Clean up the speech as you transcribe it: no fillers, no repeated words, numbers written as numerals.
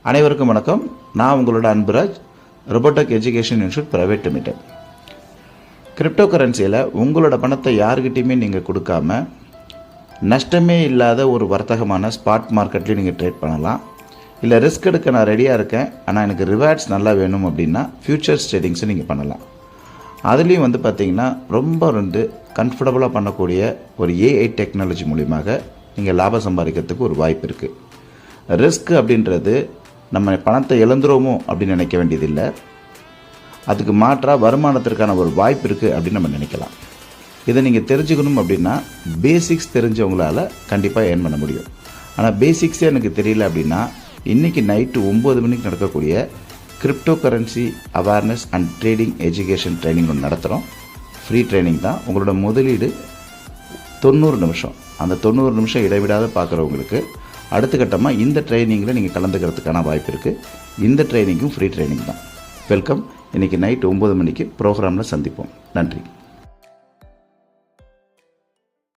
அனைவருக்கும் வணக்கம். நான் உங்களோட Anburaj, Robotech education institute private limited. Crypto கரன்சியில் உங்களோட பணத்தை யாருக்கிட்டையுமே நீங்கள் கொடுக்காம நஷ்டமே இல்லாத ஒரு வர்த்தகமான ஸ்பாட் மார்க்கெட்லேயும் நீங்கள் ட்ரேட் பண்ணலாம். இல்லை ரிஸ்க் எடுக்க நான் ரெடியாக இருக்கேன், ஆனால் எனக்கு ரிவார்ட்ஸ் நல்லா வேணும் அப்படின்னா ஃபியூச்சர்ஸ் ட்ரேடிங்ஸும் நீங்கள் பண்ணலாம். அதுலேயும் பார்த்திங்கன்னா ரொம்ப கம்ஃபர்டபுளாக பண்ணக்கூடிய ஒரு ஏஐ டெக்னாலஜி மூலியமாக நீங்கள் லாபம் சம்பாதிக்கிறதுக்கு ஒரு வாய்ப்பு இருக்குது. ரிஸ்க் அப்படின்றது நம்ம பணத்தை இழந்துருவோமோ அப்படின்னு நினைக்க வேண்டியதில்லை, அதுக்கு மாற்றாக வருமானத்திற்கான ஒரு வாய்ப்பு இருக்குது அப்படின்னு நம்ம நினைக்கலாம். இதை நீங்கள் தெரிஞ்சுக்கணும் அப்படின்னா பேசிக்ஸ் தெரிஞ்சவங்களால் கண்டிப்பாக ஏர்ன் பண்ண முடியும். ஆனால் பேசிக்ஸே எனக்கு தெரியல அப்படின்னா இன்றைக்கி நைட்டு 9 மணிக்கு நடக்கக்கூடிய crypto currency awareness and trading education training ஒன்று நடத்துகிறோம். ஃப்ரீ ட்ரைனிங் தான். உங்களோட முதலீடு 90 நிமிஷம். அந்த 90 நிமிஷம் இடைவிடாத பார்க்குறவங்களுக்கு அடுத்த கட்டமாக இந்த ட்ரைனிங்கில் நீங்கள் கலந்துக்கிறதுக்கான வாய்ப்பு இருக்குது. இந்த ட்ரைனிங்கும் ஃப்ரீ ட்ரைனிங் தான். வெல்கம். இன்றைக்கி நைட் 9 மணிக்கு ப்ரோக்ராமில் சந்திப்போம். நன்றி.